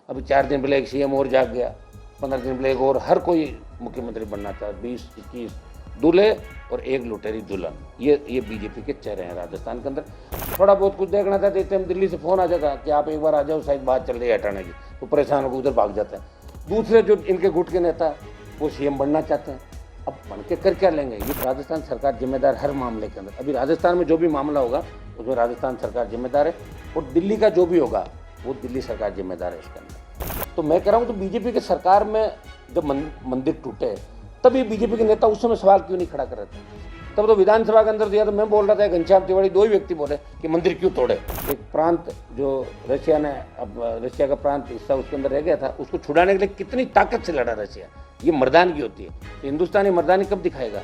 अभी 4 दिन पहले एक सीएम और जाग गया, 15 दिन पहले एक और, हर कोई मुख्यमंत्री बनना चाहता है, 20-21 दूल्हे और एक लुटेरी दुल्हन। ये बीजेपी के चेहरे हैं राजस्थान के अंदर। थोड़ा बहुत कुछ देखना था देते हम, दिल्ली से फोन आ जाता कि आप एक बार आ जाओ, शायद बात चल रही है हटाने की, तो परेशान होकर उधर भाग जाते हैं। दूसरे जो इनके गुट के नेता वो सीएम बनना चाहते हैं, अब बन के कर क्या लेंगे? ये राजस्थान सरकार जिम्मेदार हर मामले के अंदर। अभी राजस्थान में जो भी मामला होगा उसमें राजस्थान सरकार जिम्मेदार है, और दिल्ली का जो भी होगा वो दिल्ली सरकार जिम्मेदार है उसके अंदर। तो मैं कह रहा हूँ, तो बीजेपी के सरकार में जब मंदिर टूटे तब ये बीजेपी के नेता उस समय सवाल क्यों नहीं खड़ा कर रहे थे? तब तो विधानसभा के अंदर दिया, तो मैं बोल रहा था, घनश्याम तिवारी, दो ही व्यक्ति बोले कि मंदिर क्यों तोड़े। एक प्रांत जो रशिया ने, अब रशिया का प्रांत हिस्सा उसके अंदर रह गया था, उसको छुड़ाने के लिए कितनी ताकत से लड़ा रशिया। ये मर्दानगी होती है। तो हिंदुस्तानी मर्दानी कब दिखाएगा?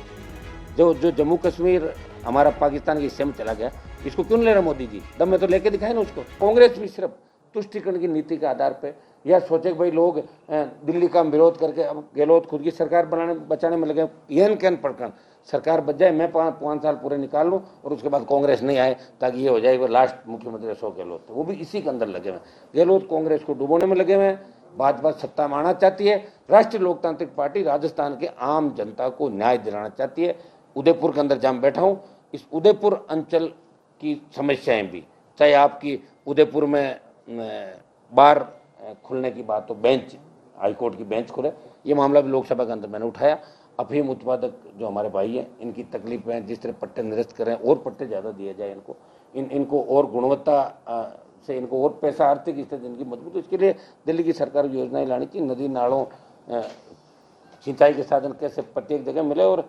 जो जम्मू कश्मीर हमारा पाकिस्तान के हिस्से में चला गया, इसको क्यों नहीं ले रहा मोदी जी? दम में तो लेके दिखाए ना उसको। कांग्रेस भी सिर्फ तुष्टिकरण की नीति के आधार पर या सोचे कि भाई लोग दिल्ली का विरोध करके अब गहलोत खुद की सरकार बचाने में लगे, येन कैन पड़कर सरकार बच जाए, मैं 5 साल पूरे निकाल लूँ और उसके बाद कांग्रेस नहीं आए, ताकि ये हो जाए वो लास्ट मुख्यमंत्री अशोक गहलोत। वो भी इसी के अंदर लगे हुए। गहलोत कांग्रेस को डुबोने में लगे हुए हैं, भाजपा सत्ता में आना चाहती है। राष्ट्रीय लोकतांत्रिक पार्टी राजस्थान के आम जनता को न्याय दिलाना चाहती है। उदयपुर के अंदर जहाँ मैं बैठा हूँ, इस उदयपुर अंचल की समस्याएं भी, चाहे आपकी उदयपुर में बार खुलने की बात हो, बेंच, हाईकोर्ट की बेंच खुले, ये मामला भी लोकसभा के अंदर मैंने उठाया। अफीम उत्पादक जो हमारे भाई हैं, इनकी तकलीफें, जिस तरह पट्टे निरस्त करें, और पट्टे ज़्यादा दिए जाए इनको और गुणवत्ता से, इनको और पैसा, आर्थिक स्थिति इनकी मजबूत, इसके लिए दिल्ली की सरकार की योजनाएं लानी चाहिए। नदी नालों, सिंचाई के साधन कैसे प्रत्येक जगह मिले, और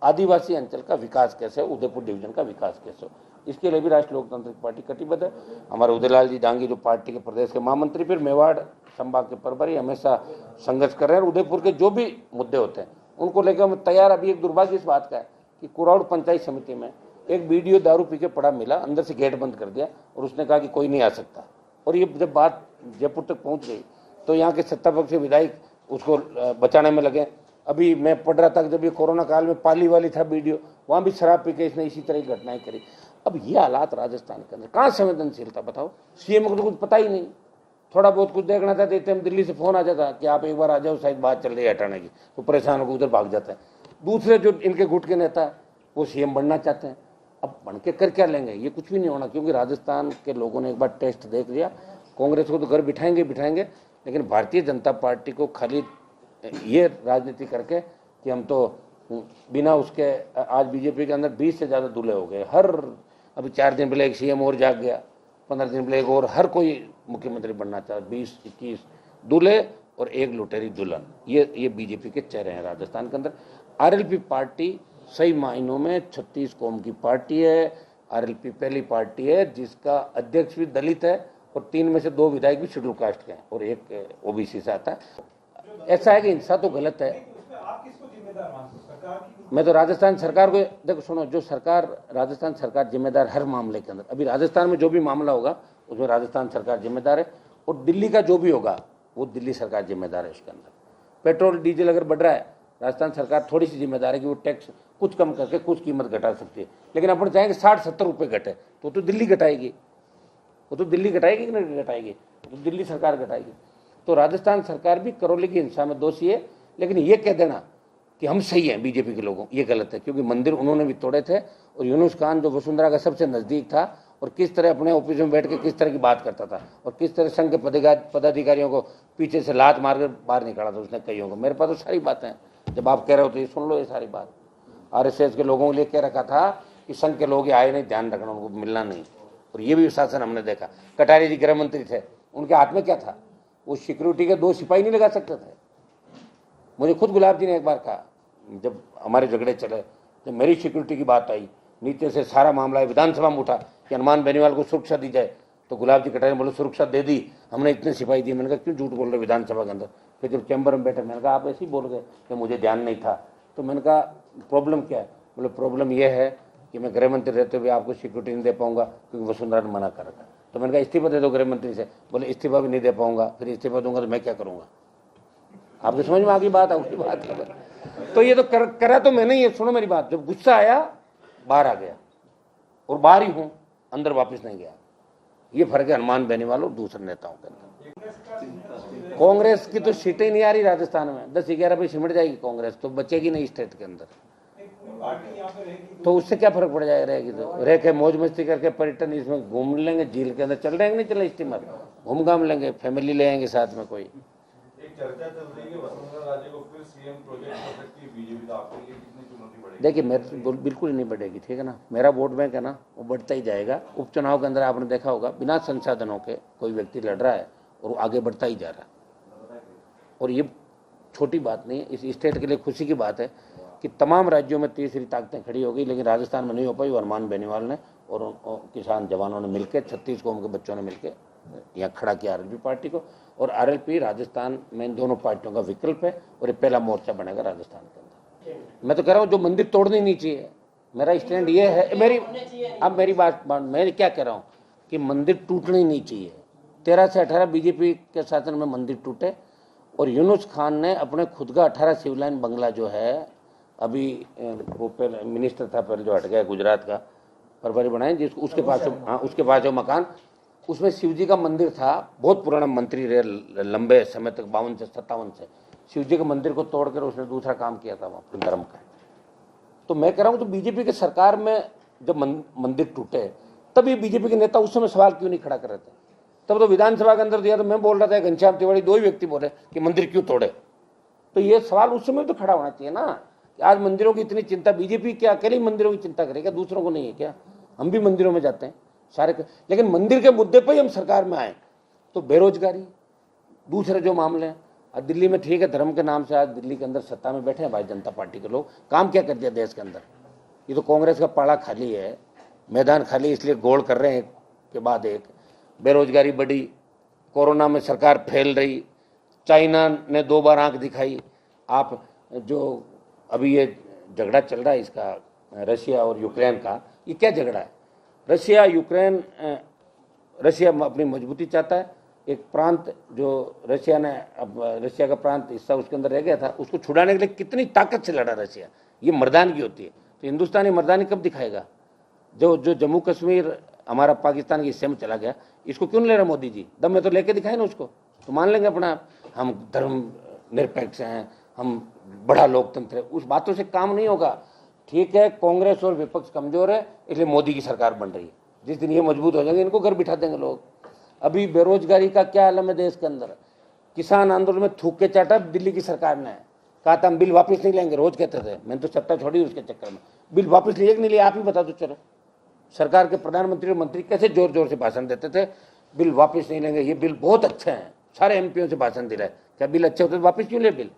आदिवासी अंचल का विकास कैसे, उदयपुर डिवीजन का विकास कैसे हो, इसके लिए भी राष्ट्रीय लोकतांत्रिक पार्टी कटिबद्ध है। हमारे उदयलाल जी डांगी जो पार्टी के प्रदेश के महामंत्री, फिर मेवाड़ संभाग के प्रभारी, हमेशा संघर्ष कर रहे हैं। उदयपुर के जो भी मुद्दे होते हैं उनको लेकर हम तैयार। अभी एक दुर्भाग्य इस बात का है कि कुराउड़ पंचायत समिति में एक वीडियो दारू पी के पड़ा मिला, अंदर से गेट बंद कर दिया और उसने कहा कि कोई नहीं आ सकता। और ये जब बात जयपुर तक पहुंच गई तो यहाँ के सत्ता पक्ष के विधायक उसको बचाने में लगे। अभी मैं पढ़ रहा था कि जब ये कोरोना काल में पाली वाली था वीडियो, वहाँ भी शराब पी के इसने इसी तरह की घटनाएं करी। अब ये हालात राजस्थान के अंदर, कहाँ संवेदनशीलता बताओ? सीएम को तो कुछ पता ही नहीं। थोड़ा बहुत कुछ देखना था देते हम, दिल्ली से फोन आ जाता कि आप एक बार आ जाओ, शायद बात चल रही है हटाने की, तो परेशान होकर उधर भाग जाते हैं। दूसरे जो इनके गुट के नेता वो सीएम बनना चाहते हैं, अब बन के कर क्या लेंगे? ये कुछ भी नहीं होना, क्योंकि राजस्थान के लोगों ने एक बार टेस्ट देख लिया। कांग्रेस को तो घर बिठाएंगे, लेकिन भारतीय जनता पार्टी को खाली ये राजनीति करके कि हम तो बिना उसके, आज बीजेपी के अंदर 20 से ज़्यादा दूल्हे हो गए। अभी 4 दिन पहले एक सीएम और जाग गया, 15 दिन पहले एक और, हर कोई मुख्यमंत्री बनना चाहता है, 20-21 दूल्हे और एक लुटेरी दुल्हन। ये बीजेपी के चेहरे हैं राजस्थान के अंदर। आरएलपी पार्टी सही मायनों में 36 कौम की पार्टी है। आरएलपी पहली पार्टी है जिसका अध्यक्ष भी दलित है, और 3 में से 2 विधायक भी शेड्यूल कास्ट के हैं और एक ओबीसी से आता है। ऐसा है कि हिंसा तो गलत है। मैं तो राजस्थान सरकार को, देखो सुनो, जो सरकार, राजस्थान सरकार जिम्मेदार हर मामले के अंदर। अभी राजस्थान में जो भी मामला होगा उसमें राजस्थान सरकार जिम्मेदार है, और दिल्ली का जो भी होगा वो दिल्ली सरकार जिम्मेदार है उसके अंदर। पेट्रोल डीजल अगर बढ़ रहा है, राजस्थान सरकार थोड़ी सी जिम्मेदार है कि वो टैक्स कुछ कम करके कुछ कीमत घटा सकती है। लेकिन अपन चाहेंगे 60-70 रुपये घटे तो दिल्ली घटाएगी, वो तो दिल्ली घटाएगी कि नहीं घटाएगी? तो दिल्ली सरकार घटाएगी। तो राजस्थान सरकार भी करौली की हिंसा में दोषी है, लेकिन ये कह देना कि हम सही हैं बीजेपी के लोगों, ये गलत है। क्योंकि मंदिर उन्होंने भी तोड़े थे, और यूनुस खान जो वसुंधरा का सबसे नज़दीक था, और किस तरह अपने ऑफिस में बैठ के किस तरह की बात करता था, और किस तरह संघ के पदाधिकारियों को पीछे से लात मारकर बाहर निकाला था उसने कईयों को। मेरे पास तो सारी बातें हैं, जब आप कह रहे हो तो ये सुन लो, ये सारी बात। आरएसएस के लोगों के लिए कह रखा था कि संघ के लोग आए नहीं, ध्यान रखना, उनको मिलना नहीं। और ये भी शासन हमने देखा। कटारिया जी गृह मंत्री थे, उनके हाथ में क्या था? वो सिक्योरिटी के 2 सिपाही नहीं लगा सकते थे। मुझे खुद गुलाब जी ने एक बार कहा, जब हमारे झगड़े चले, जब मेरी सिक्योरिटी की बात आई, नीचे से सारा मामला विधानसभा में उठा कि हनुमान बेनीवाल को सुरक्षा दी जाए, तो गुलाब जी कटारिया बोले सुरक्षा दे दी हमने, इतने सिपाही दिए। मैंने कहा क्यों झूठ बोल रहे विधानसभा के अंदर? फिर जब चैम्बर में बैठे, मैंने कहा आप ऐसे ही बोल गए कि मुझे ध्यान नहीं था। तो मैंने कहा प्रॉब्लम क्या है? बोले प्रॉब्लम यह है कि मैं गृह मंत्री रहते हुए आपको सिक्योरिटी नहीं दे पाऊंगा क्योंकि वसुंधरा ने मना कर रखा। तो मैंने कहा इस्तीफा दे दो गृह मंत्री से। बोले इस्तीफा भी नहीं दे पाऊंगा, फिर इस्तीफा दूंगा तो मैं क्या करूंगा? आपके समझ में आ गई बात? आपकी बात कर, तो ये तो करा तो मैंने, ये सुनो मेरी बात, जब गुस्सा आया बाहर आ गया, और बाहर ही हूं, अंदर वापस नहीं गया। ये फर्क है हनुमान बेनीवाल और दूसरे नेताओं के अंदर। कांग्रेस की तो सीटें ही नहीं आ रही राजस्थान में, 10-11 पे सिमट जाएगी कांग्रेस, तो बचेगी नहीं स्टेट के अंदर। तो उससे क्या फर्क पड़ जाएगा, रहेगी तो रह के मौज मस्ती करके पर्यटन इसमें घूम लेंगे, झील के अंदर चल रहे हैं, नहीं चले स्टीमर, घूम घाम लेंगे, फैमिली ले आएंगे साथ में। कोई एक चर्चा चल रही है वसुंधरा राजे को फिर सीएम प्रोजेक्ट कर सकती है बीजेपी, तो आपके लिए कितनी चुनौती बढ़ेगी? देखिए मेरे बिल्कुल ही नहीं बढ़ेगी, ठीक है ना। मेरा वोट बैंक है ना, वो बढ़ता ही जाएगा। उपचुनाव के अंदर आपने देखा होगा बिना संसाधनों के कोई व्यक्ति लड़ रहा है और वो आगे बढ़ता ही जा रहा है। और ये छोटी बात नहीं है, इस स्टेट के लिए खुशी की बात है कि तमाम राज्यों में तीसरी ताकतें खड़ी हो गई, लेकिन राजस्थान में नहीं हो पाई। हनुमान बेनीवाल ने और किसान जवानों ने मिलकर, 36 कौम के बच्चों ने मिलकर यहाँ खड़ा किया आरएलपी पार्टी को। और आरएलपी राजस्थान में इन दोनों पार्टियों का विकल्प है और ये पहला मोर्चा बनेगा राजस्थान के अंदर। मैं तो कह रहा हूँ जो मंदिर तोड़नी नहीं चाहिए, मेरा स्टैंड ये है। मेरी बात मैं क्या कह रहा हूँ कि मंदिर टूटनी नहीं चाहिए। 13 से 18 बीजेपी के शासन में मंदिर टूटे और यूनुस खान ने अपने खुद का 18 सिविलाइन बंगला जो है, अभी वो पहले मिनिस्टर था पहले जो हट गया गुजरात का, परवरी बनाए जिसको, उसके पास जो मकान, उसमें शिव जी का मंदिर था। बहुत पुराना मंत्री रहे लंबे समय तक, 52 से 57 से। शिव जी के मंदिर को तोड़कर उसने दूसरा काम किया था वहाँ धर्म का। तो मैं कह रहा हूँ तो बीजेपी के सरकार में जब मंदिर टूटे तब ये बीजेपी के नेता उस समय सवाल क्यों नहीं खड़ा कर रहे थे? तब तो विधानसभा के अंदर दिया तो मैं बोल रहा था, घनश्याम तिवारी, 2 ही व्यक्ति बोले कि मंदिर क्यों तोड़े। तो ये सवाल उस समय तो खड़ा होना चाहिए ना कि आज मंदिरों की इतनी चिंता, बीजेपी क्या अकेले मंदिरों की चिंता करेगा, दूसरों को नहीं है क्या? हम भी मंदिरों में जाते हैं सारे, लेकिन मंदिर के मुद्दे पर ही हम सरकार में आए तो बेरोजगारी, दूसरे जो मामले हैं। अब दिल्ली में ठीक है, धर्म के नाम से आज दिल्ली के अंदर सत्ता में बैठे हैं भारतीय जनता पार्टी के लोग, काम क्या कर दिया देश के अंदर? ये तो कांग्रेस का पाड़ा खाली है, मैदान खाली, इसलिए गोल कर रहे हैं एक के बाद एक। बेरोजगारी बढ़ी, कोरोना में सरकार फैल रही, चाइना ने 2 बार आंख दिखाई। आप जो अभी ये झगड़ा चल रहा है इसका, रशिया और यूक्रेन का, ये क्या झगड़ा है? रशिया यूक्रेन, रशिया अपनी मजबूती चाहता है। एक प्रांत जो रशिया का प्रांत हिस्सा उसके अंदर रह गया था, उसको छुड़ाने के लिए कितनी ताकत से लड़ा रशिया। ये मर्दानगी होती है। तो हिंदुस्तानी मर्दानी कब दिखाएगा? जो जम्मू कश्मीर हमारा पाकिस्तान के हिस्से में चला गया, इसको क्यों नहीं ले रहा मोदी जी? दम में तो लेके दिखाए ना उसको, तो मान लेंगे अपना हम धर्म निरपेक्ष हैं, हम बड़ा लोकतंत्र है। उस बातों से काम नहीं होगा। ठीक है, कांग्रेस और विपक्ष कमजोर है इसलिए मोदी की सरकार बन रही है। जिस दिन ये मजबूत हो जाएंगे इनको घर बिठा देंगे लोग। अभी बेरोजगारी का क्या आलम है देश के अंदर? किसान आंदोलन में थूक के चाटा दिल्ली की सरकार ने, कहा था हम बिल वापस नहीं लेंगे, रोज कहते थे। मैंने तो सत्ता छोड़ी उसके चक्कर में। बिल वापस लिए कि नहीं लिए आप ही बता दो। चलो, सरकार के प्रधानमंत्री और मंत्री कैसे जोर जोर से भाषण देते थे, बिल वापस नहीं लेंगे, ये बिल बहुत अच्छा है, सारे एमपीओ से भाषण दिलाए। क्या बिल अच्छे होते तो वापस क्यों ले बिल?